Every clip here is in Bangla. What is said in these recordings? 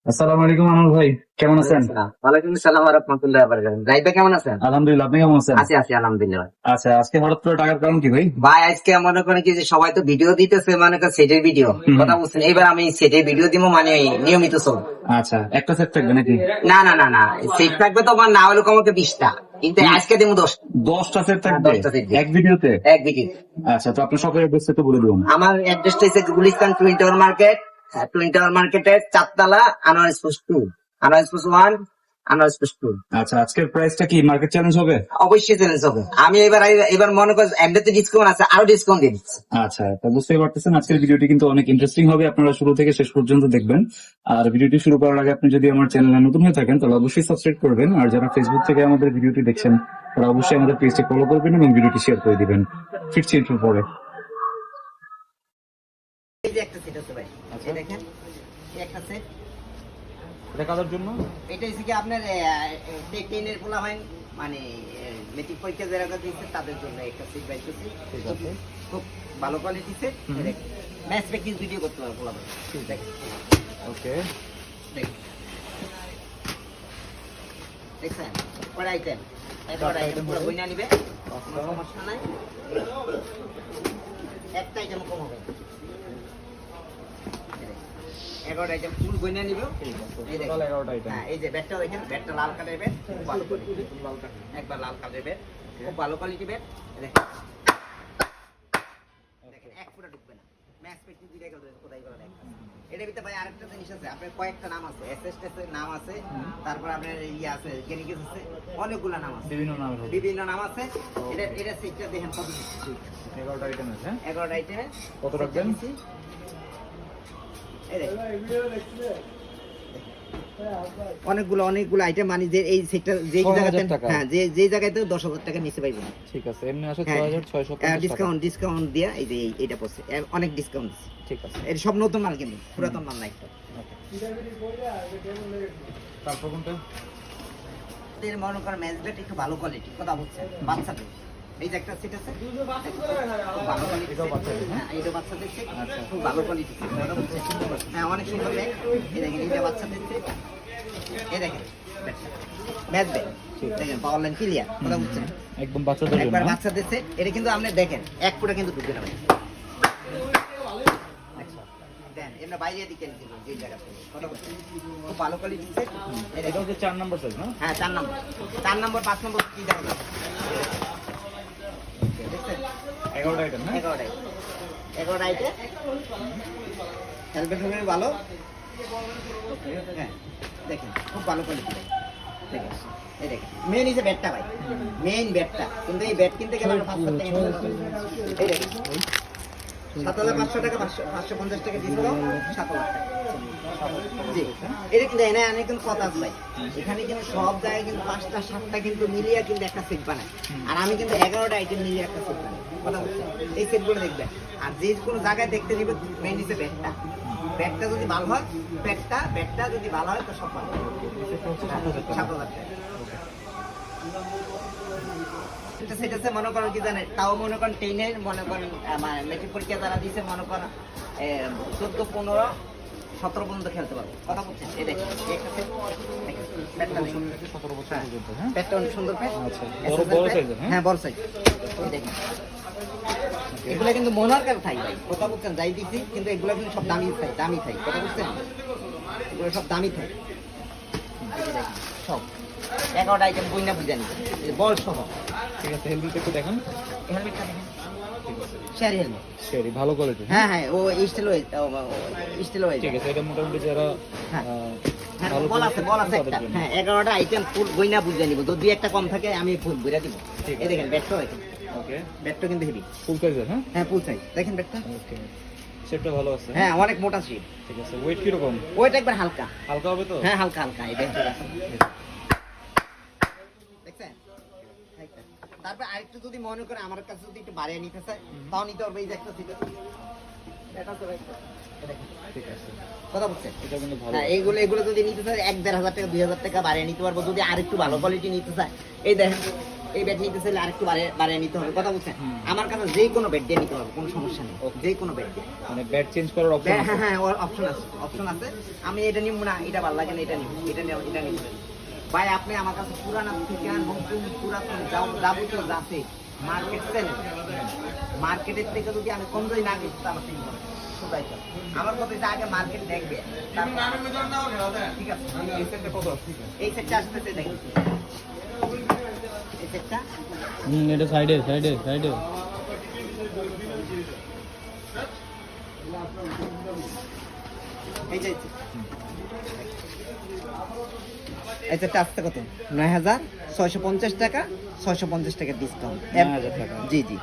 আসসালামু আলাইকুম আনোয়ার ভাই, কেমন আছেন? ওয়ালাইকুম আসসালাম ওয়া রাহমাতুল্লাহি ওয়া বারাকাতুহু। জাহিদ ভাই কেমন আছেন? আলহামদুলিল্লাহ, আপনি কেমন আছেন? আছি আছি আলহামদুলিল্লাহ। আচ্ছা, আজকে হঠাৎ করে টাকার কারণ কি ভাই? ভাই আজকে মনে করেন কি যে সবাই তো ভিডিও দিতেছে, মনে করেন সেটের ভিডিও কথা বলছেন, এবার আমি সেটের ভিডিও দিব, মানে নিয়মিত চল। আচ্ছা, একটা সেট থাকবে নাকি? না না না না, সেট থাকবে তো আমার, না হলে কমকে 20টা, কিন্তু আজকে দিব 10। 10টা সেট থাকবে 10টা সেট এক ভিডিওতে? এক ভিডিও। আচ্ছা, তো আপনার শপের অ্যাড্রেস একটু বলে দিন। আমার অ্যাড্রেসটা হচ্ছে Gulistan twin tower market. Twin tower মার্কেটের 4 তলা, Anwar sports 2, Anwar sports 1, Anwar sports 2। আচ্ছা, আজকের প্রাইসটা কি মার্কেট চ্যালেঞ্জ হবে? অবশ্যই চ্যালেঞ্জ হবে। আমি এবার মনে করেন এমনিতে ডিসকাউন্ট আছে, আরো ডিসকাউন্ট দিয়ে দিচ্ছি। আচ্ছা, তো বুঝতেই পারতেছেন আজকের ভিডিওটি কিন্তু অনেক ইন্টারেস্টিং হবে, আপনারা শুরু থেকে শেষ পর্যন্ত দেখবেন। আর ভিডিওটি শুরু করার আগে আপনি যদি আমার চ্যানেলে নতুন হয়ে থাকেন তাহলে অবশ্যই সাবস্ক্রাইব করবেন, আর যারা ফেসবুক থেকে আমাদের ভিডিওটি দেখছেন তারা অবশ্যই আমাদের পেজটি ফলো করবেন এবং ভিডিওটি শেয়ার করে দিবেন। ফিরছি একটু পরে। এই যে একটা সেট আছে ভাই, এই দেখেন, এই একটা সেট। এটা কাদের জন্য? এটা হচ্ছে কি আপনার টেনের পোলা হয়, মানে মেট্রিক পরীক্ষা যারা দিচ্ছে তাদের জন্য একটা সেট বাইতেছি। ঠিক আছে। খুব ভালো quality set. Match practice video করতে পারবো পোলা ভাই। দেখেন ওকে। দেখেন, দেখছেন কয়টা আইটেম, কয়টা আইটেম পুরো বইনা নিবে, কোনো সমস্যা নাই, একটা আইটেম কম হবে। 11টা আইটেম ফুল বইনা নিবে। এই দেখেন, 11টা আইটেম। হ্যাঁ, এই যে ব্যাটটা দেখেন, ব্যাটটা লাল কালারের ব্যাট, খুব ভালো কোয়ালিটি, একবার লাল কালারের ব্যাট, খুব ভালো কোয়ালিটি ব্যাট। দেখেন দেখেন, এক ফুটা ঢুকবে না, ম্যাচ প্র্যাকটিস দিলে কোথায় গেল না। এটার ভিতরে ভাই আরেকটা জিনিস আছে, আপনার কয়েকটা নাম আছে, এসএসএস এর নাম আছে, তারপর আপনার ইয়ে আছে, গেনিকিস আছে, অনেকগুলা নাম আছে, বিভিন্ন নাম আছে। এটা সেটটা দেখেন কত ঠিক। 11টা আইটেম আছে। 11টা আইটেমে কত রাখবেন? অনেকগুলো আইটেম, মানে যে এই সেক্টর যে জায়গাতে, হ্যাঁ, যে জায়গাতে 10,000 টাকা নিচে পাইবেন। ঠিক আছে, এমনি আসলে 6650 ডিসকাউন্ট দিয়া এই যে এইটা পড়ছে, অনেক ডিসকাউন্ট। ঠিক আছে। এটা সব নতুন মাল, কিন্তু পুরাতন মাল নাই। তারপর কোনটা? এর মনে করেন ম্যাচ ব্যাট একটু ভালো কোয়ালিটি, কথা বলছেন বাচ্চাদের। এই যে একটা সেট আছে, খুব ভালো কোয়ালিটি, এটাও বাচ্চাদের, হ্যাঁ, এটা বাচ্চাদের সেট, আচ্ছা। খুব ভালো কোয়ালিটি, কথা বলছেন। হ্যাঁ, অনেক সুন্দর ব্যাগ। এই দেখেন, এটা বাচ্চাদের সেট। এই দেখেন ম্যাচ ব্যাগ, দেখেন পাওয়ার লাইন ক্লিয়ার, কথা বলছেন, একদম বাচ্চাদের জন্য। একবার বাচ্চাদের সেট। এটা কিন্তু আপনি দেখেন এক ফুটা কিন্তু ঢুকবে না ভাই। দেন এমনি বাইরে দিকে দিব, যে জায়গাতে, কথা বলছেন, খুব ভালো কোয়ালিটি সেট। এটা হচ্ছে 4 নাম্বার সাইজ না? হ্যাঁ, 4 নম্বর, 4 নম্বর 5 নম্বর কি দেখা যাবে, দেখছেন? 11টা আইটেম না? 11টা আইটেম, হেলমেট ভালো। হ্যাঁ, দেখেন খুব ভালো কোয়ালিটি ভাই। দেখেন, এই দেখেন মেন হিসেবে ব্যাটটা ভাই, মেইন ব্যাটটা, কিন্তু এই ব্যাট কিনতে গেলে 500 টাকা। এই দেখেন 7,500 টাকা, 550 টাকা দিছিল, 7,000 টাকা। জি, এটা কিন্তু এনে অনেক কিন্তু কথা আছে ভাই, এখানে কিন্তু সব জায়গায় কিন্তু 5টা 7টা কিন্তু মিলিয়ে কিন্তু একটা সেট বানায়, আর আমি কিন্তু 11টা আইটেম মিলিয়ে একটা সেট বানাই, কথা বলছি। এই সেটগুলো দেখবেন, আর যে কোনো জায়গায় দেখতে দিবে মেইন হিসেবে ব্যাটটা যদি ভালো হয়, ব্যাটটা যদি ভালো হয় তো সব ভালো। 7,000 টাকা। এটা সেট আছে, মনে করেন কি জানেন, তাও মনে করেন 10-এর, মনে করেন মেট্রিক পরীক্ষা যারা দিয়েছে, মনে করেন 14, 15, 17 পর্যন্ত খেলতে পারবে, কথা বলছেন। এই দেখেন, এই একটা সেট, দেখেন ব্যাটটা দেখেন, 17 বছর পর্যন্ত। হ্যাঁ, ব্যাটটা অনেক সুন্দর ব্যাট। আচ্ছা, বড় সাইজের। হ্যাঁ, বড় সাইজ। এই দেখেন, এগুলো কিন্তু মনার্কার থাই ভাই, কথা বলছেন, যাই দিচ্ছি, কিন্তু এগুলো কিন্তু সব দামি থাই, কথা বলছেন, এগুলো সব দামি থাই। এই যে দেখেন সব 11টা আইটেম বইনা বুঝে নিবেন, বল সহ। ঠিক আছে, হেলমেট একটু দেখেন। হেলমেটটা দেখেন, ঠিক আছে, শেয়ার হেলমেট। সেরি ভালো কোয়ালিটি। হ্যাঁ হ্যাঁ, ও স্টিল হয়ে ঠিক আছে, এটা মোটামুটি যারা হ্যাঁ। হ্যাঁ, ভালো বল আছে একটা। হ্যাঁ, 11টা আইটেম ফুল বইনা বুঝে নিব, যদি একটা কম থাকে আমি ফুল বুঝা দিব। ঠিক আছে। এই দেখেন ব্যাটটা দেখেন, ওকে, ব্যাটটা কিন্তু হেভি, ফুল সাইজের। হ্যাঁ, হ্যাঁ ফুল সাইজ, দেখেন ব্যাটটা। ওকে, শেপটা ভালো আছে। হ্যাঁ, অনেক মোটা শেপ। ঠিক আছে, ওয়েট কি রকম? ওইটা একবার হালকা, হালকা হবে তো? হ্যাঁ হালকা, এই ব্যাটটা দেখছেন। তারপর আরেকটু যদি মনে করে আমার কাছে যদি একটু বাড়িয়ে নিতে চায়, তাও নিতে পারবে। এই যে একটা সিট ঠিক আছে, কথা বলছেন, এটা কিন্তু ভালো। হ্যাঁ, এগুলো যদি নিতে চায় 1-1.5 হাজার টাকা, 2,000 টাকা বাড়িয়ে নিতে পারবো, যদি আরেকটু ভালো কোয়ালিটি নিতে চায়। এই দেখেন এই বেড নিতে চাইলে আরেকটু বাড়িয়ে নিতে হবে, কথা বলছেন? আমার কাছে যে কোনো বেড দিয়ে নিতে পারবো, কোনো সমস্যা নেই, যে কোনো বেড দিয়ে। মানে বেড চেঞ্জ করার অপশন হ্যাঁ হ্যাঁ অপশন আছে। আমি এটা নিব না, এটা ভালো লাগে না, এটা নিব, এটা নিব, এটা নিব। ভাই আপনি আমার কাছে পুরানা থেকে নতুন পুরাতন যাবতীয় যাচ্ছে মার্কেট সেলে, মার্কেটের থেকে যদি আমি কম দামে না কিনতে আমার চিন্তা নেই। কোথায় চল? আমার কথা হচ্ছে আগে মার্কেট দেখবে, ঠিক আছে? এই সেটটা কত? এই সেটটা আসতেছে দেখুন, এই সেটটা এটা সাইডে সাইডে সাইডে এই যে এই সেটটা আসতে কত? 9,650 টাকা, 650 টাকা ডিসকাউন্ট। 9,000 টাকা। জি জি।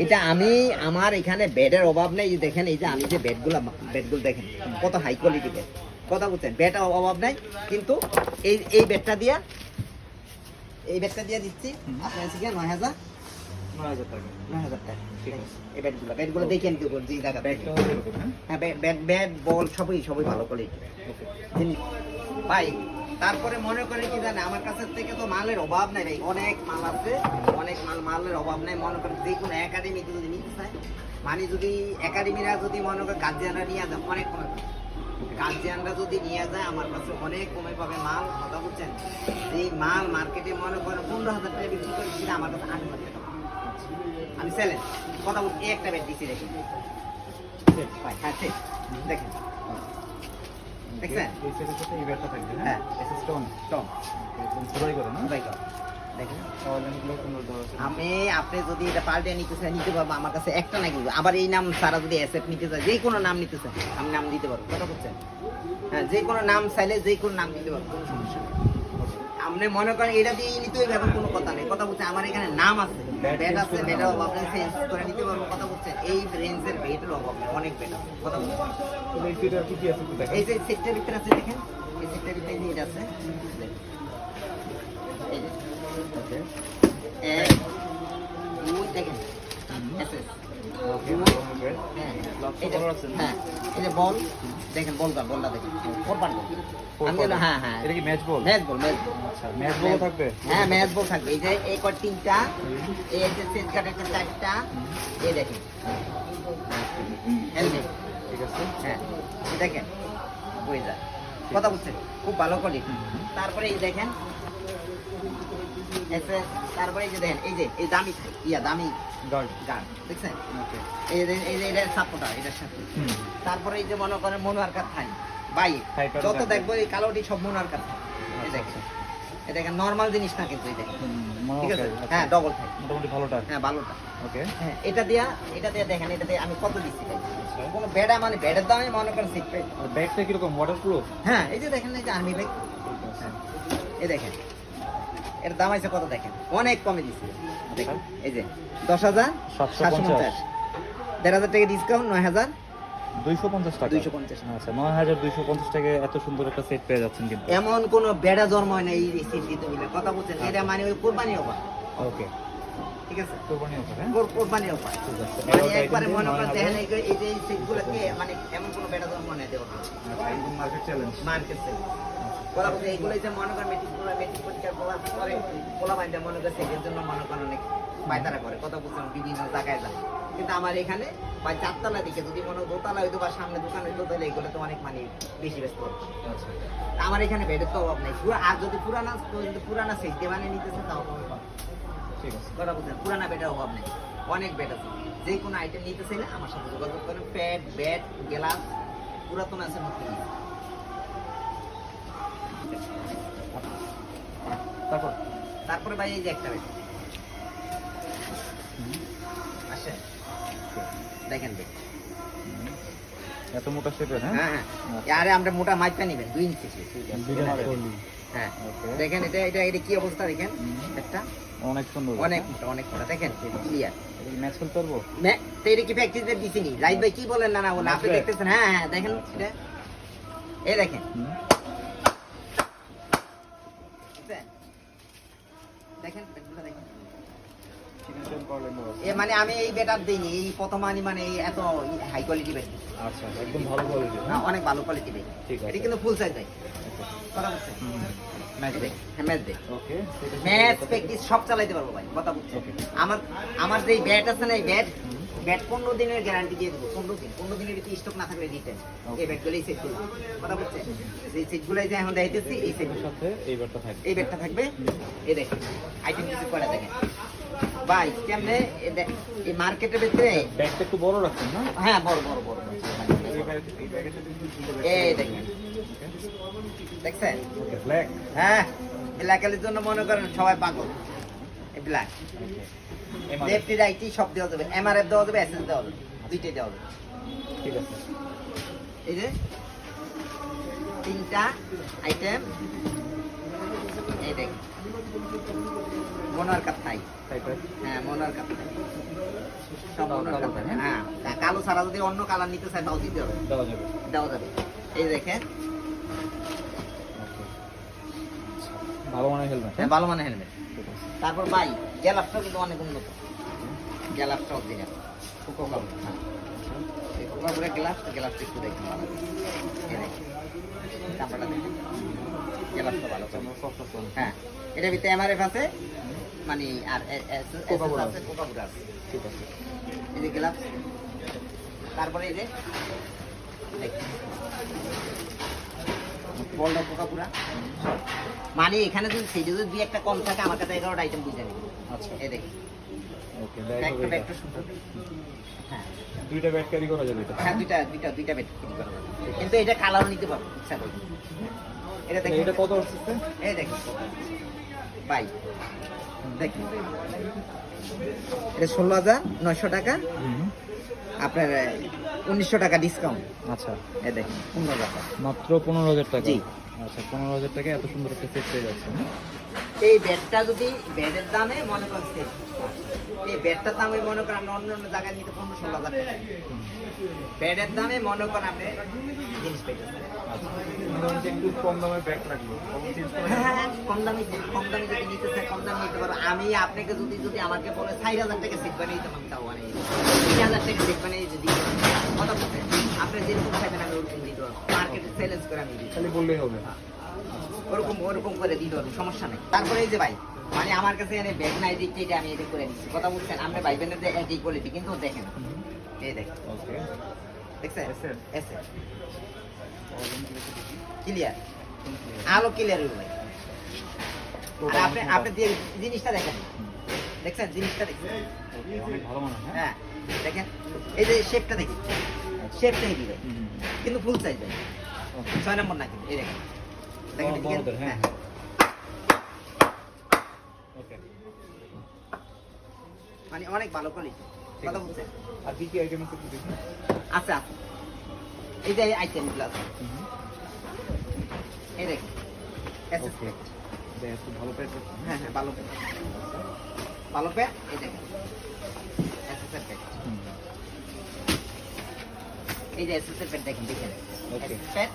এটা আমি আমার এখানে বেডের অভাব নেই, এই যে দেখেন, এই যে আমি যে বেডগুলো দেখেন কত হাই কোয়ালিটি বেড, কথা বলছেন? বেড অভাব নাই, কিন্তু এই বেডটা দিয়া দিচ্ছি আপনার হচ্ছে 9,000 টাকা। 9,000 টাকা। ঠিক আছে। এই বেডগুলো দেখেন কি বলছি, জায়গা ব্যাগটা হচ্ছে এরকম, হ্যাঁ? হ্যাঁ, বেড বল সবই ভালো কোয়ালিটি জিনিস ভাই। তারপরে মনে করে কি জানে, আমার কাছে থেকে তো মালের অভাব নাই ভাই, অনেক মাল আছে, অনেক মালের অভাব নাই। মনে করেন যে কোনো একাডেমিতে যদি নিতে চায়, মানে যদি একাডেমিরা যদি মনে করে গার্জিয়ানরা নিয়ে যায়, অনেক কমে পাবে। গার্জিয়ানরা যদি নিয়ে যায় আমার কাছে অনেক কমে পাবে মাল, কথা বলছেন? এই মাল মার্কেটে মনে করেন 15,000 টাকা বিক্রি করে, সেটা আমার কাছে 8,000 টাকা। আমি সেলেন, কথা বলছি, এই একটা বেড দিচ্ছি দেখেন ভাই, হ্যাঁ ঠিক দেখেন, দেখছেন? এই সেটের সাথে এই ব্যাগটা থাকবে, হ্যাঁ, এসএস স্টোন টম খোদাই করে না? দেখেন। অনলাইনগুলো সুন্দর দেওয়া আছে। আপনি যদি এটা পাল্টে নিতে চান নিতে পারবো, আমার কাছে একটা নাই কিন্তু। আবার এই নাম সারা যদি অ্যাসেট নিতে চাই, যে কোনো নাম নিতে চাই আমি নাম দিতে পারবো, কথা বলছেন? হ্যাঁ, যে কোনো নাম চাইলে যে কোনো নাম দিতে পারবো, কোনো সমস্যা নেই। আপনি মনে করেন এটা দিয়ে নিতে হবে এমন কোনো কথা নেই, কথা বলছেন? আমার এখানে নাম আছে, বেড আছে, বেডের অভাব নেই, চেঞ্জ করে নিতে পারবো, কথা বলছেন? এই রেঞ্জের বেডের অভাব নেই, অনেক বেড আছে, কথা বলছেন? তাহলে এই সেটের কি কি আছে একটু দেখান। এই যে সেক্টর ভিতরে আছে দেখেন, এই সেক্টর ভিতরে যে এটা আছে দেখেন। এই যে ওকে। এক, দুই, দেখেন SS ওকে, বেড। হ্যাঁ, Lock এই যে- করা আছে? হ্যাঁ, এই যে বল দেখেন, বলটা দেখেন, 4 পার্ট বল। আমি বললাম, হ্যাঁ হ্যাঁ, এটা কি ম্যাচ বল? Match ball. আচ্ছা, ম্যাচ বল থাকবে? হ্যাঁ, ম্যাচ বল থাকবে। এই যে এই কয় 3টা, এই যে সেট কাট একটা 4টা, এই দেখেন হেলমেট, ঠিক আছে। হ্যাঁ এই দেখেন হয়ে যায়, কথা বলছেন? খুব ভালো কোয়ালিটি। তারপরে এই দেখেন তারপরে এই যে দেখেন, এই দামি দামি গার্ড। গান দেখছেন? ওকে। এই যে এটা সাপোর্টার, এটার সাথে। হুম। তারপরে এই যে মনে করেন মনোয়ার কাঠ থাই ভাই, থাই কাঠ যত থাকবে। দেখবো এই কালোটি সব মনোয়ার কাঠ থাই। এই দেখেন, এই দেখেন নরমাল জিনিস না কিন্তু, এই দেখেন, ঠিক আছে? হ্যাঁ, ডবল থাই, মোটামুটি ভালোটা। হ্যাঁ ভালোটা। ওকে। হ্যাঁ, এটা দিয়া দেখেন, এটা দিয়ে আমি কত দিচ্ছি ভাই? কোনো বেডা মানে বেডের দামে মনে করেন সিট পেয়ে। আর ব্যাগটা কিরকম ওয়াটারপ্রুফ? হ্যাঁ, এই যে দেখেন, এই যে আর্মি ব্যাগ, এই দেখেন এর দাম আছে কত দেখেন, অনেক কমে দিচ্ছি দেখেন। এই যে 10,750, 1,500 টাকা ডিসকাউন্ট, 250 টাকা। 9,250। আচ্ছা, 9,250 টাকায় এত সুন্দর একটা সেট পেয়ে যাচ্ছেন কিন্তু। এমন কোন বেড়া জন্ম হয় না এই সিট দিতে বলে, কথা বলছেন? এটা মানে ওই কোরবানি অফার, ওকে। ঠিক আছে? কোরবানি অফার, হ্যাঁ? কোরবানি অফার, ঠিক আছে। মানে 11টা একবারে item মনে করেন 9,000 দেখেন, এই যে সিটগুলোকে মানে এমন কোন বেড়া জন্ম হয় না দেওয়া আচ্ছা, একদম মার্কেট চ্যালেঞ্জ। Market sell. কথা বলছে এইগুলো যে মনে করেন মেট্রিক পরীক্ষার পরে পোলা বাইন্দা মনে করে সেটার জন্য মনে করেন অনেক পায়তারা করে, কথা বলছেন? বিভিন্ন জায়গায় যায়, কিন্তু আমার এখানে বা 4তলা দিকে যদি মনে হয় 2তলা হইতো বা সামনে দোকান হইতো, তাহলে এগুলো তো অনেক মানে বেশি ব্যস্ত হবে। আচ্ছা। আমার এখানে বেডের তো অভাব নেই। আর যদি পুরানা সেটে বানিয়ে নিতেছে তাও কমে পাবে, ঠিক আছে। কথা বলছেন? পুরানা বেডের অভাব নেই, অনেক বেড আছে। যে কোনো আইটেম নিতে চাইলে আমার সাথে যোগাযোগ করেন। প্যাড, বেড, গ্লাস পুরাতন আছে, নতুন আছে। তারপরে ভাই এই যে একটা বেড আসেন, দেখেন বেড। এত মোটা শেপের, হ্যাঁ? হ্যাঁ হ্যাঁ, আরে আমরা মোটা মাইপটা নিবেন 2 ইঞ্চি। হ্যাঁ, দেখেন এটা কি অবস্থা দেখেন, একটা অনেক সুন্দর। অনেক মোটা দেখেন, ক্লিয়ার। ম্যাচ খেলতে পারবো? তো এটা কি ফ্যাক্টরিতে দিছিনি? রাইট ভাই কি বলেন? না বলে আপনি দেখতেছেন। হ্যাঁ হ্যাঁ, দেখেন এটা, এই দেখেন, দেখেন বেডগুলো দেখেন। মানে আমি এই বেটার দিইনি, এই প্রথম আনি, মানে এই এত হাই কোয়ালিটি বেড। আচ্ছা, একদম ভালো কোয়ালিটি। অনেক ভালো কোয়ালিটি বেড। ঠিক আছে। এটা কিন্তু ফুল সাইজ ভাই, কথা বলছেন? Match break. হ্যাঁ match break. Okay, match practice সব চালাইতে পারবো ভাই, কথা বুঝছো? আমার যে ব্যাট আছে না, এই ব্যাট 15 দিনের গ্যারান্টি দিয়ে দেবো। 15 দিনের ভিতরে স্টক না থাকলে রিটার্ন। এই ব্যাটগুলো, এই সেটগুলো, কথা বুঝছে? এই সেটগুলাই যে এখন দেখাইতেছি, এই সেটগুলোর সাথে এই ব্যাটটা থাকবে। এই ব্যাটটা থাকবে। এই দেখেন আইটেম কিছু করে দেখেন ভাই কেমনে এই মার্কেটের ভিতরে। ব্যাটটা একটু বড় রাখছেন না? হ্যাঁ বড় বড় বড়। এই দেখেন, দেখছেন? ওকে, ব্ল্যাক। হ্যাঁ, এলাকার জন্য মনে করেন সবাই পাগল। এই ব্ল্যাক লেফটি রাইটি সব দেওয়া যাবে, এমআরএফ দেওয়া যাবে, এসএস দেওয়া যাবে, দুইটাই দেওয়া যাবে। ঠিক আছে। এই যে 3টা আইটেম। এই দেখেন মনোয়ার কাপ থাই। হ্যাঁ মনোয়ার কাপ থাই, সব মনোয়ার কাপ থাই। হ্যাঁ, কালো ছাড়া যদি অন্য কালার নিতে চায় তাও দিতে হবে, দেওয়া যাবে। দেওয়া যাবে। এই দেখেন ভালো মানের হেলমেট। হ্যাঁ, ভালো মানের হেলমেট। তারপর ভাই গ্যালাপটাও কিন্তু অনেক উন্নত, গ্যালাপটা অরিজিনাল কোকাকোলা। হ্যাঁ, এই কোকাকোলা গ্লাসটা একটু দেখুন ভালো। এই দেখেন কাপড়টা দেখেন, গ্লাসটা ভালো। হ্যাঁ, এটার ভিতরে এমআরএফ আছে, মানে আর কোকাকোলা আছে, কোকাকোলা আছে। ঠিক আছে। এই যে গ্লাস। তারপরে এই যে দেখেন বলটা কোকাকোলা। মানে এখানে যদি সেই যদি দুই একটা কম থাকে, আমার কাছে 11টা আইটেম বুঝে নিন। আচ্ছা, এই দেখেন ওকে, ব্যাগটা সুন্দর। হ্যাঁ দুইটা ব্যাট ক্যারি করা যাবে এটা। হ্যাঁ, দুইটা ব্যাট কিনে করা যাবে। কিন্তু এটা কালারও নিতে পারবো ইচ্ছা করলে। এটা দেখেন, এটা কত আসছে? এই দেখেন ভাই, দেখেন এটা 16,900 টাকা, আপনার 1900 টাকা ডিসকাউন্ট। আচ্ছা, এই দেখেন 15 টাকা। মাত্র 15,000 টাকা। জি। আচ্ছা, 15,000 টাকা এত সুন্দর একটা সেট পেয়ে যাচ্ছে। এই ব্যাটটা যদি ব্যাটের দামে মনে করছে, এই ব্যাটটার দামে মনে করেন আমরা অন্য অন্য জায়গায় নিতে 15-16 হাজার টাকা, ব্যাটের দামে মনে করেন আপনি জিনিস পেয়েছেন। একটু কম দামে ব্যাগ রাখবো। হ্যাঁ, কম দামে যদি নিতে চাই, কম দামে নিতে পারো। আমি আপনাকে যদি আমাকে বলে 4,000 টাকা সেট বানিয়ে দিতাম, আমি তাও বানিয়ে দিতাম। 3,000 টাকা সেট বানিয়ে দিতে কথা বলতে আপনি যেরকম খাইবেন আমি ওরকম দিতে পারবো। মার্কেটে সেলেন্স করে আমি দিই, খালি বললেই হবে। ওরকম করে দিতে পারবো, সমস্যা নেই। তারপরে এই যে ভাই, মানে আমার কাছে এনে ব্যাগ নাই দিচ্ছে, এটা আমি এটা করে দিচ্ছি, কথা বলছেন? আমরা ভাই বোনের যে একই কোয়ালিটি, কিন্তু দেখেন এই দেখেন, ওকে, দেখছেন? এসএল। এসএল ক্লিয়ার, আলো ক্লিয়ার হইল ভাই। আর আপনি যে জিনিসটা দেখেন, দেখছেন জিনিসটা দেখছেন? অনেক ভালো মনে হয়। হ্যাঁ দেখেন, এই যে শেপটা দেখি, শেপটা হেভি ভাই, কিন্তু ফুল সাইজ ভাই, 6 নম্বর না কিন্তু। এই দেখেন দেখেন বড়দের, হ্যাঁ। হ্যাঁ, ওকে, মানে অনেক ভালো কোয়ালিটি, কথা বলছেন? আর কি কি আইটেম আছে একটু দেখুন। আচ্ছা, এই যে আইটেমগুলো আছে, এই দেখেন ওকে, একটু ভালো প্যাড। হ্যাঁ হ্যাঁ, ভালো প্যাড, ভালো প্যাড। এই দেখেন এসএসএর প্যাড, এই যে এসএসএর প্যাড দেখেন, দেখেন ওকে, প্যাড।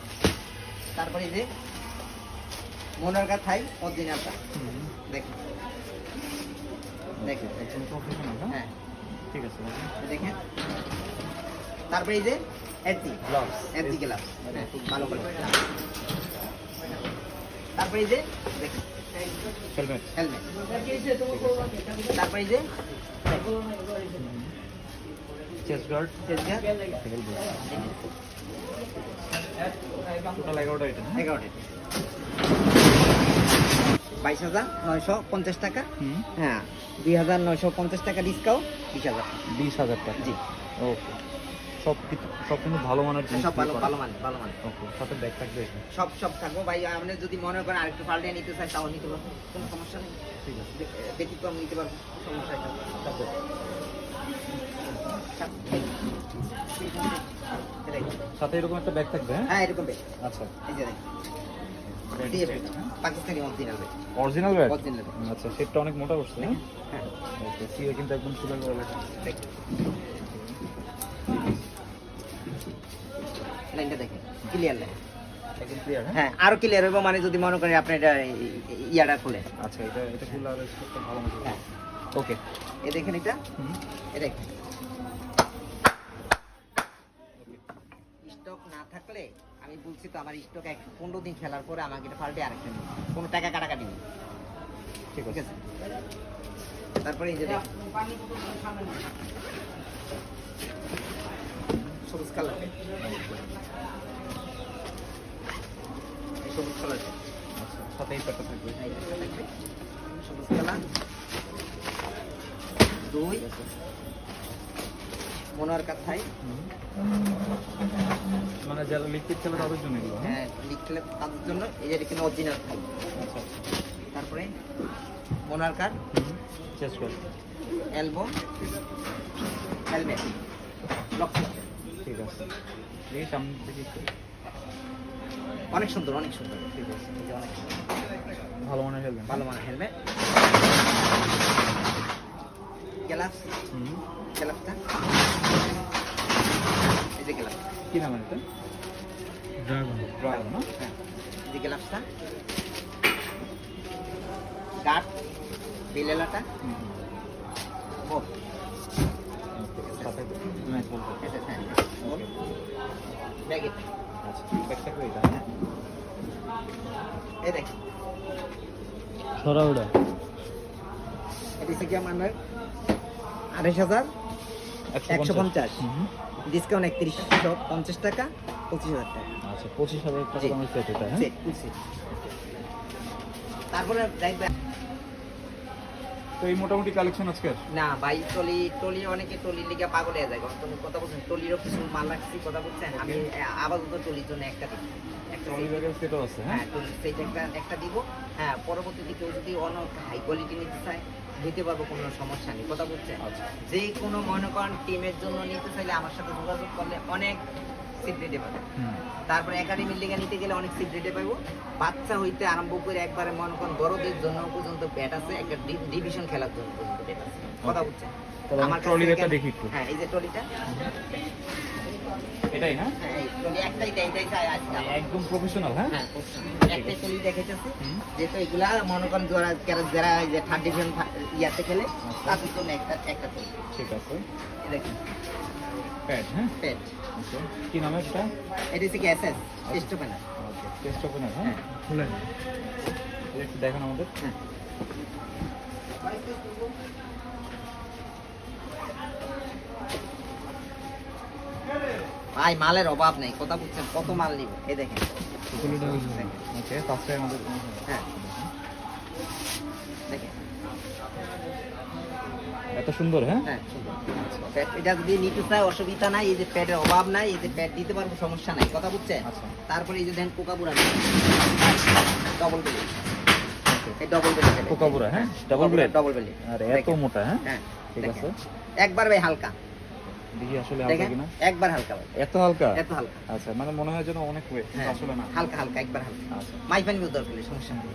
তারপরে এই যে মোনারগা থাই অরিজিনালটা দেখেন, দেখেন একদম প্রফেশনাল। হ্যাঁ, হ্যাঁ ঠিক আছে। দেখেন। তারপরে এই যে এডি গ্লাভস। গ্লাস, খুব ভালো করে। তারপরে এই যে দেখেন হেলমেট। হেলমেট। তারপরে এই যে চেস্ট গার্ড। টোটাল 11টা আইটেম। 11টা 22,950 টাকা। হ্যাঁ, 2,950 টাকা ডিসকাউন্ট, 20,000। 20,000 টাকা। জি, ওকে, সব কিন্তু ভালো মানের জিনিস। সব ভালো মানে। ওকে, সাথে ব্যাগ থাকবে এখানে। সব থাকবো ভাই। আপনি যদি মনে করেন আরেকটু পাল্টে নিতে চাই তাও নিতে পারবো, কোনো সমস্যা নেই। ঠিক আছে। ব্যতিক্রম নিতে পারবো, সমস্যা নেই। সাথে এরকম একটা ব্যাগ থাকবে। হ্যাঁ, হ্যাঁ এরকম বেশ। আচ্ছা, এই যে দেখেন, পাকিস্তানি অরিজিনাল বেশ, অরিজিনাল ব্যাগ। অরিজিনাল বেশ। আচ্ছা, সেটটা অনেক মোটা করছে। হ্যাঁ, হ্যাঁ ওকে, সিএ কিন্তু একদম সুন্দর করে লেখা। দেখেন লাইনটা দেখেন, ক্লিয়ার লাইন। একদম ক্লিয়ার। হ্যাঁ, আরো ক্লিয়ার হইব, মানে যদি মনে করেন আপনি এটা ইয়াটা খুলে। আচ্ছা, এটা খুলে আর স্পেসটা ভালো মতো। হ্যাঁ, ওকে, এই দেখেন এটা, এই দেখেন স্টক না থাকলে আমি বলছি তো আমার স্টক 15 দিন খেলার পরে আমাকে এটা পাল্টে আরেকটা নিই, কোনো টাকা কাটাকাটি নেই, ঠিক ঠিক আছে। আছে। তারপরে এই যে দেখেন, সবুজ কালার, এই সবুজ কালার, আচ্ছা, সাথে এই প্যাডটা থাকবে। সবুজ কালার 2 মনোয়ার কাথাই, মানে যারা লিকুইড খেলে তাদের জন্য এগুলো, হ্যাঁ? হ্যাঁ লিখলে তাদের জন্য এই যে এখানে অরিজিনাল থাই। আচ্ছা, তারপরে মনোয়ার কার চেস কর। এলবো হেলমেট লক, ঠিক আছে, দেখি সামনে দেখি একটু। অনেক সুন্দর, অনেক সুন্দর, ঠিক আছে, এই যে অনেক সুন্দর, ভালো মানের হেলমেট। ভালো মানের হেলমেট। গ্লাভস, গ্লাভসটা এই যে গ্লাভস, কি নাম এটা? ড্রাগন, না? হ্যাঁ এই যে গ্লাভসটা, গার্ড বিলেলাটা, ও সাথে ম্যাচ বলতে। এটা হ্যাঁ ওর ব্যাগে, আচ্ছা, ব্যাগটা কই এটা? হ্যাঁ, এই দেখেন সরা ওটা এটা হচ্ছে কি আমার 28,150, 150। ডিসকাউন্ট 3150 টাকা, 25,000 টাকা আচ্ছা, 25,000 টাকা জি। দামের সেট এটা, হ্যাঁ? Set, full set. তারপরে দেখবেন তো এই মোটামুটি কালেকশন আজকে। না ভাই, টলি অনেকে টলির লিগে পাগল হয়ে যায়, তুমি কথা বলছেন, টলিরও কিছু মাল রাখছি, কথা বলছেন, আমি আপাতত টলির জন্য একটা দিব, একটা ট্রলি ব্যাগের সেটও আছে, হ্যাঁ? হ্যাঁ টলির সেট একটা দিব। হ্যাঁ পরবর্তীতে কেউ যদি অনেক হাই কোয়ালিটি নিতে চায় দিতে পারবো, কোনো সমস্যা নেই, কথা বলছেন। আচ্ছা, যে কোনো মনে করেন টিমের জন্য নিতে চাইলে আমার সাথে যোগাযোগ করলে অনেক সিট রেটে পাবে। তারপরে একাডেমির লিগে নিতে গেলে অনেক সিট রেটে পাবো। বাচ্চা হইতে আরম্ভ করে একবারে মনে করেন বড়দের জন্য পর্যন্ত ব্যাট আছে, একটা ডিভিশন খেলার জন্য পর্যন্ত ব্যাট আছে, কথা বলছেন। তাহলে আমার কাছে ট্রলি ব্যাগটা এখানে- দেখি একটু। হ্যাঁ এই যে ট্রলিটা, এটাই, হ্যাঁ? হ্যাঁ এই ট্রলি একটাই চাই আজকে আমার। একদম প্রফেশনাল, হ্যাঁ? হ্যাঁ একটাই ট্রলি দেখাইতেছি, হুম। যেহেতু এগুলা মনে করেন যারা এই যে থার্ড ডিভিশন ইয়াতে খেলে তাদের জন্য একটা ট্রলি। ঠিক আছে, এই দেখেন প্যাড, হ্যাঁ? পেট, ওকে, কি নাম এটা? এটা হচ্ছে কি এসএস টেস্ট ওপেনার। ওকে, টেস্ট ওপেনার, হ্যাঁ? হ্যাঁ খুলেন, এটা একটু দেখান আমাদের। হ্যাঁ ভাই মালের অভাব নেই, কথা বলছেন, কত মাল নিব, এই দেখেন। ওকে, ফার্স্টে আমাদের, হ্যাঁ দেখেন, এত সুন্দর, হ্যাঁ? হ্যাঁ সুন্দর। প্যাড এটা যদি নিতে চায় অসুবিধা নাই, এই যে প্যাডের অভাব নাই, এই যে প্যাড দিতে পারবো, সমস্যা নাই, কথা বুঝছেন। আচ্ছা, তারপরে এই যে দেখেন কোকাবুরা ডবল বেলি, ওকে, এই ডবল বেলি কোকাবুরা, হ্যাঁ? ডাবল ব্লেড, ডবল বেলি, আর এত মোটা, হ্যাঁ? হ্যাঁ ঠিক আছে, দেখেন। একবার ভাই হালকা, দেখি আসলে হালকা দেখেন কিনা। একবার হালকা ভাই, এত হালকা? এত হালকা, আচ্ছা, মানে মনে হয় যেন অনেক ওয়েট, হ্যাঁ আসলে না। হালকা হালকা, একবার হালকা, আচ্ছা, মাই পানি দরকার হলে সমস্যা নেই।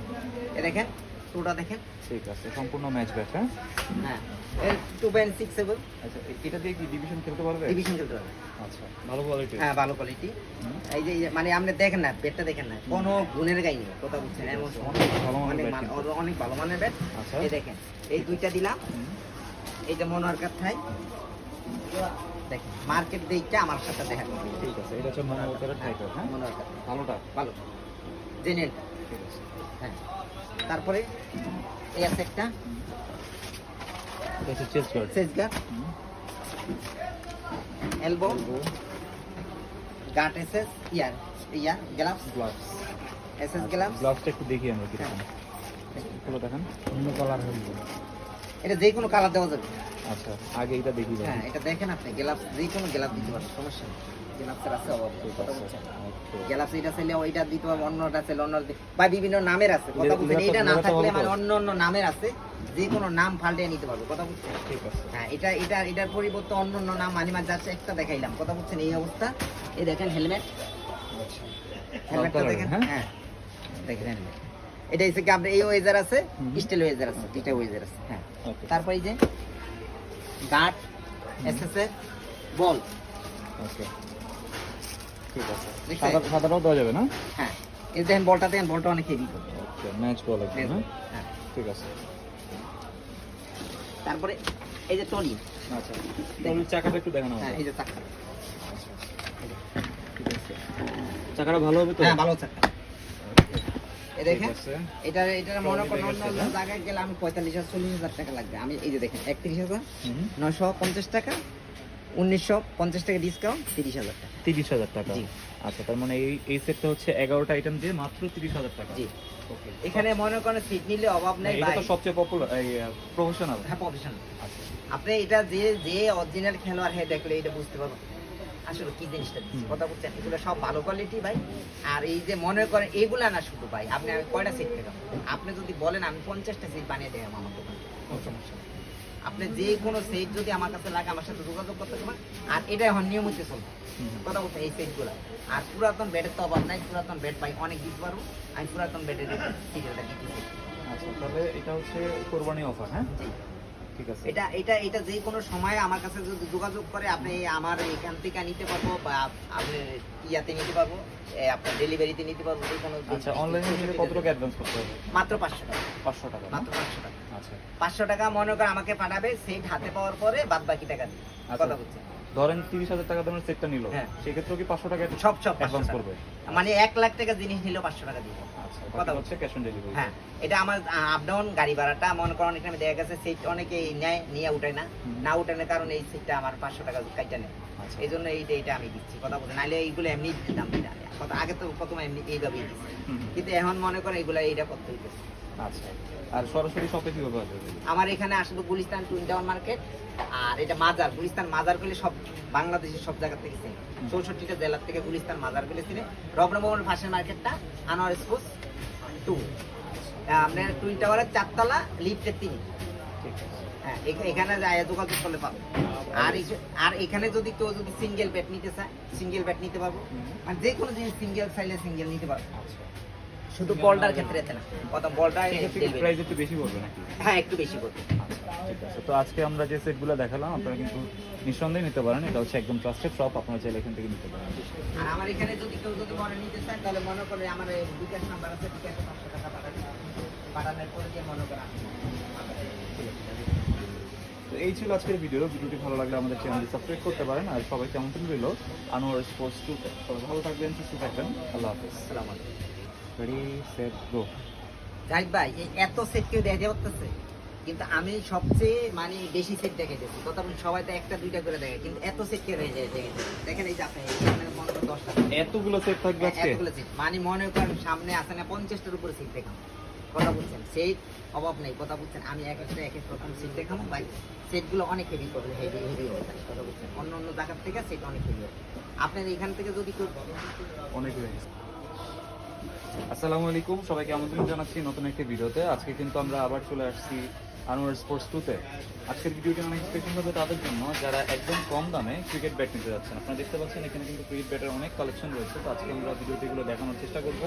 এ দেখেন টুটা দেখেন, ঠিক আছে, সম্পূর্ণ ম্যাচ ব্যাট, হ্যাঁ? হ্যাঁ এর 2.67 আচ্ছা, এটা দিয়ে কি ডিভিশন খেলতে পারবে? ডিভিশন খেলতে পারবে। আচ্ছা, ভালো কোয়ালিটি। হ্যাঁ ভালো কোয়ালিটি, এই যে মানে আপনি দেখেন না ব্যাটটা দেখেন না, কোনো গুণের গাই নেই, কথা বুঝছেন, এমন অনেক ভালো মানের অনেক ব্যাট কিন্তু। অনেক ভালো মানের ব্যাট। আচ্ছা, এই দেখেন এই দুইটা দিলাম, হুম, এই যে মনোয়ার কাপ থাই, দেখেন মার্কেট দিকটা আমার সাথে দেখা করবে। ঠিক আছে, এটা হচ্ছে মনোবতারের টাইপের, হ্যাঁ? মনোয়ার কাপ ভালোটা, ভালো জেনেল, ঠিক আছে। হ্যাঁ তারপরে এই আছে একটা এটা হচ্ছে চেস গার্ড, সেজগার এলবো গার্ড এসএস ইয়ার গ্লাভস গ্লাভস, এসএস গ্লাভস। গ্লাভসটা একটু দেখি আমরা কিরকম, পুরো দেখান। অন্য কালার হয়ে এটা যে কোনো কালার দেওয়া যাবে। আচ্ছা, আগে এটা দেখি যাই। হ্যাঁ এটা দেখেন আপনি গ্লাভস যে কোনো গ্লাভস দিতে পারবেন, সমস্যা নেই, গ্লাভসের আছে অভাব, ঠিক কথা আছে, বলছেন। ওকে। গ্লাভস এটা চাইলে ওইটা দিতে পারবো, অন্যটা চাইলে অন্য বা বিভিন্ন নামের আছে, কথা এটা- বলছেন। এটা এটা না তো থাকলে ভালো মানে তো। অন্য অন্য নামের আছে, যে কোনো নাম পাল্টে নিতে পারবো, কথা বলছেন। ঠিক আছে, হ্যাঁ এটার পরিবর্তে অন্য অন্য নাম মানিমার যাচ্ছে একটা দেখাইলাম, কথা বলছেন। এই অবস্থা, এই দেখেন হেলমেট, আচ্ছা, হেলমেটটা colour, দেখেন, হ্যাঁ? হ্যাঁ দেখেন হেলমেট। এটা হচ্ছে কি আপনার এই ওয়েজার আছে, হুম। স্টিল ওয়েজার আছে, দুইটা ওয়েজার আছে। হ্যাঁ ওকে, তারপর এই যে গার্ড এসএস এর বল, ওকে, ঠিক আছে। দেখছেন? সাদাটাও দেওয়া যাবে না? হ্যাঁ এই দেখেন বলটা দেখেন, বলটা অনেক হেভি, ওকে, ম্যাচ বল একদম, হ্যাঁ? হ্যাঁ। ঠিক আছে, তারপরে এই যে টনি, আচ্ছা, তাহলে চাকাটা একটু দেখানো হ্যাঁ হবে। এই যে চাকা, আচ্ছা, ঠিক আছে। চাকাটা ভালো হবে তো? হ্যাঁ ভালো চাকা। এই দেখেন ঠিক আছে। এটার মনে করেন অন্য Trolley bag আছে, জায়গায় গেলে আমি 45,000 40,000 টাকা লাগবে। আমি এই যে দেখেন 31,950 হুম। টাকা, 1950 টাকা ডিসকাউন্ট, 30,000 টাকা। 30,000 টাকা। জি। আচ্ছা, তার মানে এই সেটটা হচ্ছে 11টা আইটেম দিয়ে মাত্র 30,000 টাকা। জি। ওকে। এখানে মনে করেন সিট নিলে অভাব নেই এটা ভাই। তো সবচেয়ে পপুলার এই প্রফেশনাল। হ্যাঁ প্রফেশনাল। আচ্ছা। আপনি এটা যে অরিজিনাল খেলোয়াড় হ্যাঁ দেখলে এটা বুঝতে পারবেন আসলে কি জিনিসটা দিচ্ছে। কথা বলছেন এগুলো সব ভালো কোয়ালিটি ভাই। আর এই যে মনে করেন এগুলা না শুধু ভাই, আপনি আমি কয়টা সিট পেলাম, আপনি যদি বলেন আমি 50টা সিট বানিয়ে দেয় আমার দোকানে, কোনো সমস্যা নেই। আপনি যে কোনো সেট যদি আমার কাছে লাগে আমার সাথে যোগাযোগ করতে পারেন। আর এটা এখন নিয়মিত চলবে। কথা বলছেন এই সেটগুলো। আর পুরাতন বেডের তো অভাব নাই, পুরাতন বেড ভাই অনেক দিতে পারবো। আমি পুরাতন বেডের সিরিয়ালটা দিতেছি। আচ্ছা, তাহলে এটা হচ্ছে কোরবানি অফার, হ্যাঁ? জি। ঠিক আছে। এটা যে কোনো সময় আমার কাছে যদি যোগাযোগ করে আপনি আমার এখান থেকে নিতে পারবো বা আপনি ইয়াতে নিতে পারবো, আপনার ডেলিভারিতে নিতে পারবো যে কোনো। আচ্ছা, অনলাইনে নিলে কত টাকা অ্যাডভান্স করতে হবে? মাত্র 500 টাকা। 500 টাকা, না? মাত্র 500 টাকা। আচ্ছা। 500 টাকা মনে করে আমাকে পাঠাবে, সেট হাতে পাওয়ার পরে বাদ বাকি টাকা দিবে। আচ্ছা। কথা বলছেন ধরেন 30,000 টাকা দামের সেটটা নিল, হ্যাঁ। সেক্ষেত্রে কি 500 টাকা সব অ্যাডভান্স 500 করবে? টাকা। মানে 1 লাখ টাকা জিনিস নিলেও 500 টাকা দিব। আচ্ছা, কথা কথা হচ্ছে ক্যাশ অন ডেলিভারি। হ্যাঁ, এটা আমার আপ ডাউন গাড়ি ভাড়াটা মনে করেন এখানে দেখা গেছে সেট অনেকেই নেয়, নিয়ে উঠায় না। না উঠানোর কারণে এই সেটটা আমার 500 টাকা কাইটা নেয়। আচ্ছা। এই জন্য এটা আমি দিচ্ছি। কথা বলতে নাহলে এইগুলো এমনি দাম দিই না। কথা আগে তো প্রথমে এমনি এইভাবেই দিচ্ছি, কিন্তু এখন মনে করেন এগুলো এইটা করতে হইতেছে। আচ্ছা, আর সরাসরি শপে কিভাবে আসবে? আমার এখানে আসলে গুলিস্তান টুইন টাউন মার্কেট, আর এটা মাজার, গুলিস্তান মাজার করলে সব বাংলাদেশের সব জায়গা থেকে চিনে। 64টা জেলার থেকে গুলিস্তান মাজার করলে চিনে। রবনভবনের পাশের মার্কেটটা আনোয়ার স্পোর্টস 2, আপনার টুইন টাওয়ারের 4 তলা, লিফটের 3। ঠিক আছে। হ্যাঁ, এখানে যায় যোগাযোগ করলে পাবো। আর এখানে যদি কেউ যদি সিঙ্গেল বেড নিতে চায়, সিঙ্গেল বেড নিতে পারবো। আর যে কোনো জিনিস সিঙ্গেল চাইলে সিঙ্গেল নিতে পারবো। আচ্ছা, শুধু বলটার ক্ষেত্রে এতে না, কথা বলটার প্রাইস একটু বেশি পড়বে নাকি? হ্যাঁ একটু বেশি করবে। আচ্ছা, ঠিক আছে। তো আজকে আমরা যে সেটগুলো দেখালাম আপনারা কিন্তু নিঃসন্দেহে নিতে পারেন। এটা হচ্ছে একদম ট্রাস্টেড শপ, আপনারা চাইলে এখান থেকে নিতে পারেন। আর আমার এখানে যদি কেউ যদি মনে নিতে চান তাহলে মনে করে আমার বিকাশ নাম্বার আছে, বিকাশে 500 টাকা পাঠানোর পরে দিয়ে মনে করেন। তো এই ছিল আজকের ভিডিওটি ভালো লাগলে আমাদের চ্যানেলটি সাবস্ক্রাইব করতে পারেন। আর সবাইকে আমন্ত্রণ রইল আনোয়ার স্পোর্টস 2-তে। সবাই ভালো থাকবেন, সুস্থ থাকবেন। আল্লাহ হাফেজ। আসসালামু আলাইকুম। রেডি, সেট, গো। জাহিদ ভাই এই এত সেট কেউ দেখে করতেছে, কিন্তু আমি সবচেয়ে মানে বেশি সেট দেখে দিচ্ছি। কথা বলি সবাই তো একটা দুইটা করে দেখে, কিন্তু এত সেট কেউ দেখে দেখেন। এই যে আপনি এখানে মনে করেন 10টা এতগুলো সেট থাকবে আজকে? এতগুলো সেট মানে মনে করেন সামনে আসে না 50টার উপরে সিট দেখাম। কথা বলছেন সেট অভাব নেই। কথা বলছেন আমি এক এক রকম সিট দেখাবো ভাই। সেটগুলো অনেক হেভি করবে, হেভি হেভি হবে। কথা বলছেন অন্য অন্য জায়গার থেকে সেট অনেক হেভি হবে। আপনার এখান থেকে যদি কেউ অনেক হয়ে গেছে। আসসালামু আলাইকুম, সবাইকে আমন্ত্রণ জানাচ্ছি নতুন একটি ভিডিওতে। আজকে কিন্তু আমরা আবার চলে আসছি আনোয়ার স্পোর্টস 2-তে। আজকের ভিডিওটি অনেক স্পেশাল হবে তাদের জন্য যারা একদম কম দামে ক্রিকেট ব্যাট নিতে যাচ্ছেন। আপনারা দেখতে পাচ্ছেন এখানে কিন্তু ক্রিকেট ব্যাটের অনেক কালেকশন রয়েছে। তো আজকে আমরা ভিডিওতে এগুলো দেখানোর চেষ্টা করব।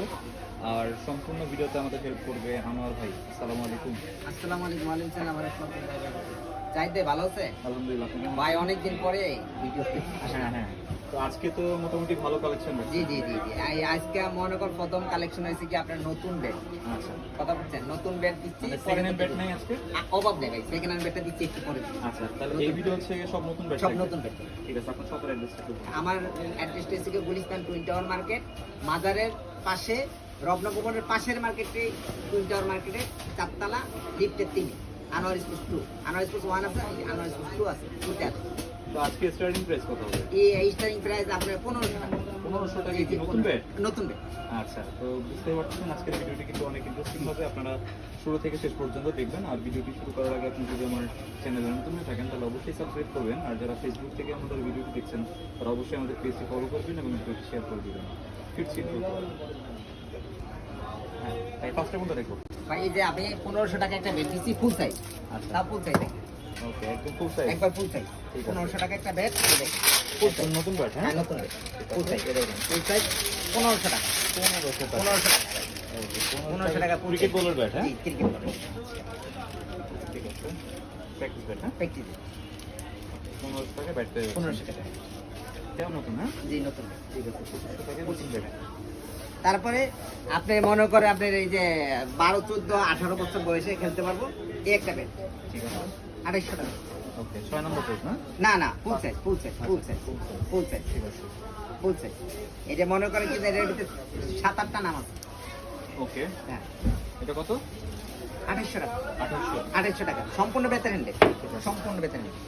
আর সম্পূর্ণ ভিডিওতে আমাদের হেল্প করবে আনোয়ার ভাই। আসসালামু আলাইকুম। আসসালামু আলাইকুম। ওয়ালাইকুম সালাম ওয়া রাহমাতুল্লাহি ওয়া বারাকাতুহু। জাহিদ ভাই ভালো আছে? আলহামদুলিল্লাহ, আপনি কেমন? ভাই অনেকদিন পরে ভিডিও আসেন। হ্যাঁ হ্যাঁ, তো আজকে তো মোটামুটি ভালো কালেকশন রয়েছে। জি জি জি জি আজকে মনে কর প্রথম কালেকশন হয়েছে কি আপনার নতুন বেড। আচ্ছা, কথা বলছেন নতুন বেড দিচ্ছি, মানে সেকেন্ড হ্যান্ড ব্যাট নাই আজকে? অভাব নেই ভাই। সেকেন্ড হ্যান্ড বেডটা দিচ্ছি একটু পরে। আচ্ছা, তাহলে এই ভিডিও হচ্ছে সব নতুন ব্যাট? সব নতুন বেড। ঠিক আছে, আপনার শপের অ্যাড্রেসটা একটু বলুন। আমার অ্যাড্রেসটা হচ্ছে কি গুলিস্তান টুইন টাওয়ার মার্কেট, মাজারের পাশে, রবনভবনের পাশের মার্কেটে, টুইন টাওয়ার মার্কেটে 4 তলা, লিফটের 3, আনোয়ার স্পোর্টস 2। আনোয়ার স্পোর্টস 1 আছে, আনোয়ার স্পোর্টস 2 আছে, 2টা আছে। তো আজকে স্টার্টিং প্রাইস কত হবে? এই স্টার্টিং প্রাইস আপনার 1500 টাকা। 1500 টাকা কি নতুন ব্যাট? নতুন বেড। আচ্ছা, তো বুঝতেই পারছেন আজকের ভিডিওটি কিন্তু অনেক ইন্টারেস্টিং হবে। আপনারা শুরু থেকে শেষ পর্যন্ত দেখবেন। আর ভিডিওটি শুরু করার আগে আপনি যদি আমার চ্যানেলে নতুন হয়ে থাকেন তাহলে অবশ্যই সাবস্ক্রাইব করবেন। আর যারা ফেসবুক থেকে আমাদের ভিডিওটি দেখছেন তারা অবশ্যই আমাদের পেজটি ফলো করবেন এবং ভিডিওটি শেয়ার করে দেবেন। ফিরছি একটু। হ্যাঁ, তাই ফার্স্টে কোনটা দেখবো? ভাই এই যে আমি 1500 টাকা একটা বেড দিচ্ছি ফুল সাইজ। আচ্ছা, তাও ফুল সাইজ, ওকে, একদম ফুল সাইজ। একবার ফুল সাইজ। ঠিক আছে। 1500 টাকা একটা বেড ফুল সাইজ নতুন ব্যাট? হ্যাঁ, হ্যাঁ নতুন বেড ফুল সাইজ। ফুল সাইজ 1500 টাকা। 1500 টাকা। 1500 টাকা। ওকে, 1500 টাকা ক্রিকেট বলার ব্যাট? হ্যাঁ, জি ক্রিকেট বল। ঠিক আছে। Practice bat? হ্যাঁ, প্র্যাকটিস 1500 টাকা ব্যাট পেয়ে যাচ্ছেন। 1500 টাকা। কেমন নতুন? হ্যাঁ, জি নতুন বেড। ঠিক আছে, 1500 টাকা নতুন ব্যাট। তারপরে আপনি মনে করে আপনার এই যে 12, 14, 18 বছর বয়সে খেলতে পারবো এই একটা বেড ঠিক আছে, 2800 টাকা। ওকে, 6 নম্বর পেজ না? না না ফুল সাইজ, ফুল সাইজ, ফুল সাইজ, ফুল সাইজ। ঠিক আছে। বলছে এটা মনে করেন যে এর ভিতরে 7-8টা নাম আছে। ওকে, হ্যাঁ এটা কত? 2800 টাকা, 2800। 2800 টাকা সম্পূর্ণ বেতন হ্যান্ডে, সম্পূর্ণ বেতন হ্যান্ডে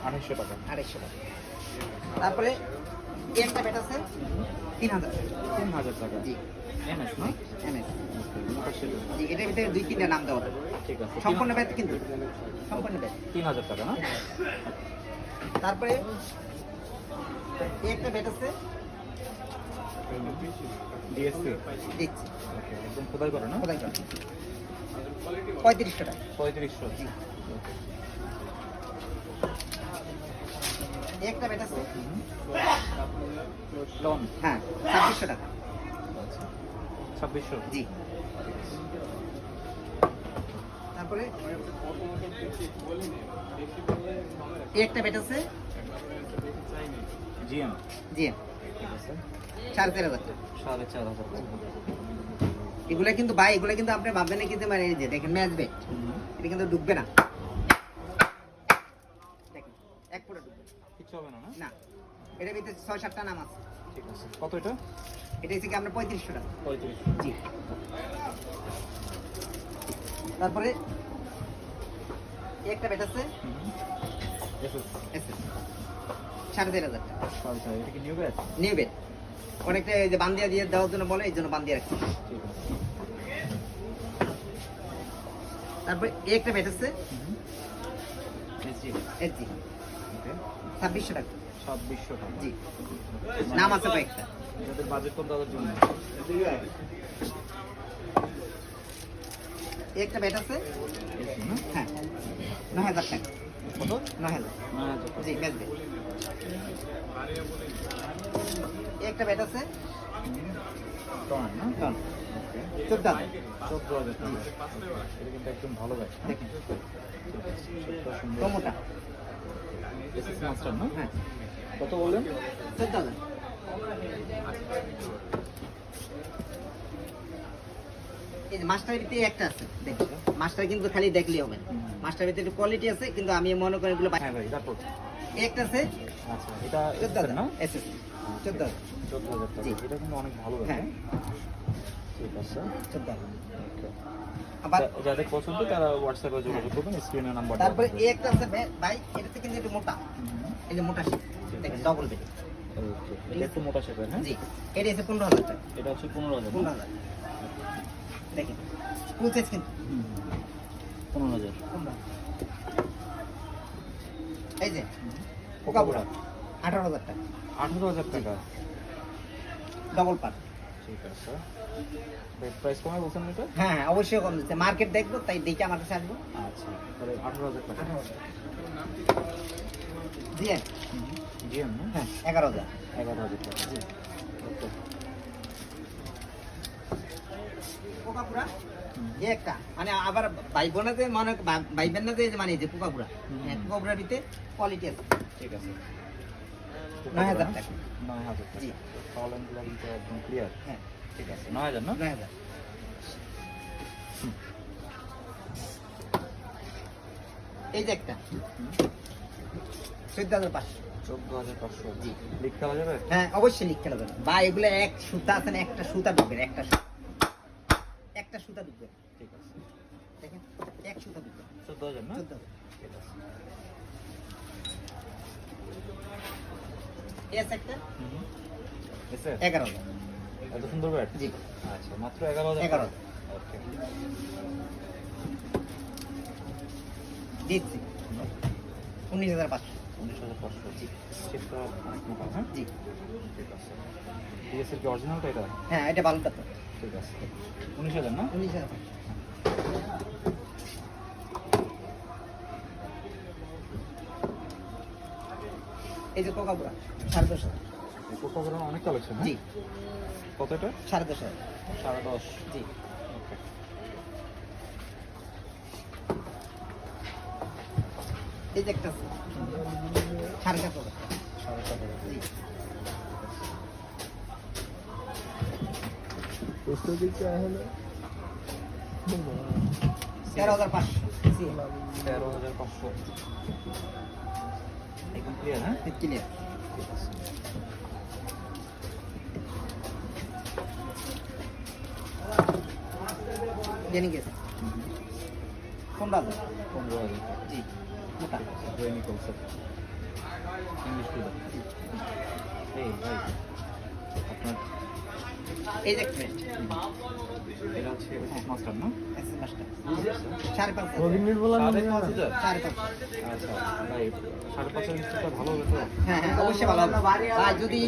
2800 টাকা। 2800 টাকা। তারপরে এই একটা ব্যাট আছে 3000 টাকা। 3000 টাকা। জি এমএস না? এমএস। মোটা শিল্ড। জি এটার ভিতরে 2-3টা নাম দেওয়া থাকে। ঠিক আছে, সম্পূর্ণ ব্যাট কিন্তু সম্পূর্ণ ব্যাট। 3000 টাকা না? তারপরে এই একটা ব্যাট আছে ডিএসসি। দেখছি ওকে, একদম খোদাই করে না? কোথায় 3500 টাকা। 3500। জি এই একটা ব্যাট আছে টন। হ্যাঁ 2600 টাকা। 2600। জি তারপরে এই একটা ব্যাট আছে জিএম। জি ঠিক আছে, 4500 টাকা। 4500 টাকা। এগুলা কিন্তু ভাই এগুলা কিন্তু আপনি ভাববেন না কিন্তু মানে এই যে দেখেন ম্যাচ ব্যাট এটা কিন্তু ডুববে না, দেখেন এক ফুটা ডুববে কিচ্ছু হবে না না? না। এটার ভিতরে 6-7টা নাম আছে। ঠিক আছে, কত এটা? এটা হচ্ছে কি আপনার 3500 টাকা। 3500। জি তারপরে এই একটা ব্যাট আছে এসএস। এসএস 4500 টাকা। আচ্ছা, এটা কি নিউ ব্যাচ? নিউ ব্যাট অনেকটা এই যে বান্দিয়া দিয়ে দেওয়ার জন্য বলে এই জন্য বান্দিয়া রাখছি। ঠিক আছে। তারপরে এই একটা ব্যাট আছে এসজি। এসজি ওকে, 2600 টাকা। 2600 টাকা। জি নাম আছে কয়েকটা। যাদের বাজেট কম তাদের জন্য। এই একটা ব্যাট আছে এসজি না? হ্যাঁ 9000 টাকা। কত? 9000 9000 টাকা। জি ম্যাচ ব্যাট। এই একটা ব্যাট আছে টন না? টন ওকে, 14000 14,000 টাকা। এটা কিন্তু একদম ভালো ব্যাচ। দেখেন সুন্দর। টমোটা এসএস মাস্টার না? হ্যাঁ কত বললেন? 14000। এই যে মাস্টারের ভিতরে একটা আছে দেখুন, মাস্টার কিন্তু খালি দেখলেই হবে না, মাস্টারের ভিতরে একটু কোয়ালিটি আছে কিন্তু আমি মনে করি এগুলো হ্যাঁ ভাই, তারপর? এই একটা আছে আচ্ছা, এটা 14000 না? এসএস 14000 14,000 টাকা। জি। এটা কিন্তু অনেক ভালো ব্যাচ। হ্যাঁ ঠিক আছে। 14000। ওকে। আবার যাদের পছন্দ তারা হোয়াটসঅ্যাপে যোগাযোগ করবেন, স্ক্রিনে নাম্বার। তারপরে এই একটা আছে ভাই এটাতে কিন্তু একটু মোটা, এই যে মোটা শেপ দেখেন ডবল বেড। ওকে, এটা একটু মোটা শেপের। হ্যাঁ, জি এটা এসে 15000 টাকা। এটা হচ্ছে 15,000 না? 15000 দেখেন ফুল সাইজ কিন্তু 15,000। 15,000। এই যে কোকাবুড়া 18000 টাকা 18,000 টাকা। ডবল পার। ঠিক আছে, প্রাইস কমে বলছেন এটা? হ্যাঁ অবশ্যই কম দিচ্ছে, মার্কেট দেখবো তাই দেখে আমার কাছে আসবো। আচ্ছা, তাহলে 18,000 টাকা। 18,000 জি জিএম না? হ্যাঁ 11,000। 11,000 টাকা। জি, ওকে। পোকাপুরা এই একটা মানে আবার ভাই বোনাতে মানে ভাই বোন না যে মানে যে পোকাপুরা, হ্যাঁ পোকাপুরার ভিতরে কোয়ালিটি আছে। ঠিক আছে, 9,000 টাকা। 9,000 জি টাকা। কলমগুলো কিন্তু একদম ক্লিয়ার। হ্যাঁ ঠিক আছে, 9,000 না? 9,000। এই যে একটা 14,500। 14,500। জি লিখ খেলা যাবে? হ্যাঁ অবশ্যই লিখ খেলা যাবে বা এগুলো এক সুতা আছে না, একটা সুতা ঢুকবে, একটা সুতা ঢুকবে ঠিক আছে, দেখেন এক সুতা ঢুকবে 14,000 না? 14,000। ঠিক আছে। এস একটা এসে 11,000। এত সুন্দর ব্যাট? জি আচ্ছা, মাত্র 11,000 টাকা। 11,000 ওকে। দিচ্ছি 19,500। 19,500। জি, চেকটা অনেক মোটা। হ্যাঁ, জি ঠিক আছে। ডিএসএল কি অরিজিনালটা এটা? হ্যাঁ এটা ভালোটা তো ঠিক আছে, 19,000 না? 19,500। এই যে কোকাপুরা 10,500। এই কোকাকোলার অনেক কালেকশন। জি কত এটা? 10,500। 10.5। জি ওকে। এই যে একটা আছে 4,500। 4.5 জি প্রস্তুতি क्या है ना 13,500। জি 13,500। একদম ক্লিয়ার। হ্যাঁ, ক্লিয়ার। ঠিক আছে। জেনে গেছে কোনটা 15,000 জি মোটা Granny concept. English to Hey, ভাই আপনার এই যে একটা বেড এটা হচ্ছে মাস্টার না? এসএস মাস্টার 5.5 রবিনের বলা না 5,500 5.5 আচ্ছা ভাই 5,500 ইঞ্চিটা ভালো হবে তো? হ্যাঁ হ্যাঁ অবশ্যই ভালো হবে আর যদি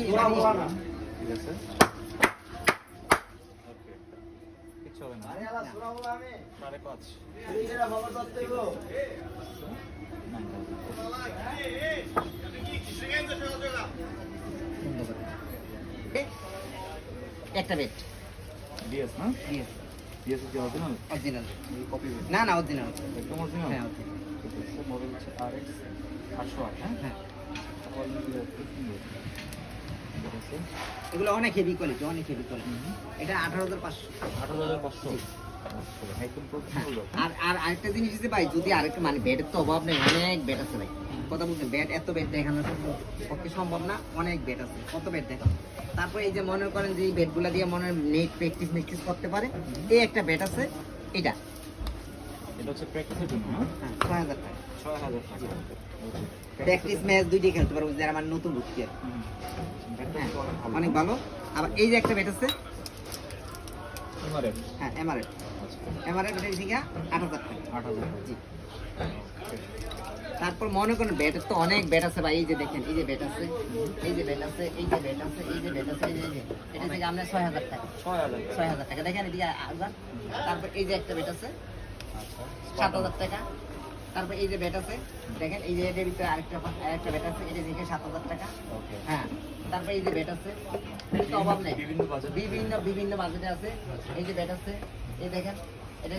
ঠিক আছে ওকে কিচ্ছু হবে না 5,500 একটা বেড ডিএস না? ইয়েস ডিএস কি অরিজিনাল? অরিজিনাল কপি না না অরিজিনাল একদম অরিজিনাল? হ্যাঁ original। ঠিক আছে মডেল হচ্ছে RX 808 হ্যাঁ? হ্যাঁ কোয়ালিটি খুব সুন্দর ঠিক আছে এগুলো অনেক হেভি কোয়ালিটি অনেক হেভি কোয়ালিটি এটা 18,500 18,500 একদম প্রফেশনাল আর আর আরেকটা জিনিস আছে ভাই যদি আরেকটা মানে বেডের তো অভাব নেই অনেক বেড আছে ভাই কথা বলছেন বেড এত বেড দেখানো পক্ষে সম্ভব না অনেক বেড আছে কত বেড দেখানো তারপর এই যে মনে করেন যে এই বেডগুলো দিয়ে মনে নেট প্র্যাকটিস করতে পারে এই একটা বেড আছে এটা এটা হচ্ছে প্র্যাকটিসের জন্য না? হ্যাঁ 6,000 টাকা 6,000 টাকা ওকে প্র্যাকটিস ম্যাচ দুইটাই খেলতে পারবো যারা আমার নতুন ঢুকছে হ্যাঁ অনেক ভালো আবার এই যে একটা বেড আছে এমআরএফ হ্যাঁ এমআরএফ আচ্ছা এমআরএফ এটা ঠিক 8,000 টাকা 8,000 জি তারপর মনে করেন ব্যাটের তো অনেক ব্যাট আছে ভাই এই যে দেখেন এই যে ব্যাট আছে এই যে ব্যাট আছে এই যে ব্যাট আছে এই যে ব্যাট আছে এই যে এটা থেকে আমরা 6,000 টাকা 6,000 টাকা দেখেন এদিকে আজান তারপর এই যে একটা ব্যাট আছে আচ্ছা 7,000 টাকা তারপর এই যে ব্যাট আছে দেখেন এই যে এর ভিতরে আরেকটা ব্যাট আছে এটা থেকে 7,000 টাকা ওকে হ্যাঁ তারপর এই যে ব্যাট আছে এটা তো অভাব নেই বিভিন্ন বাজেট বিভিন্ন বাজেটে আছে এই যে ব্যাট আছে এই দেখেন এটা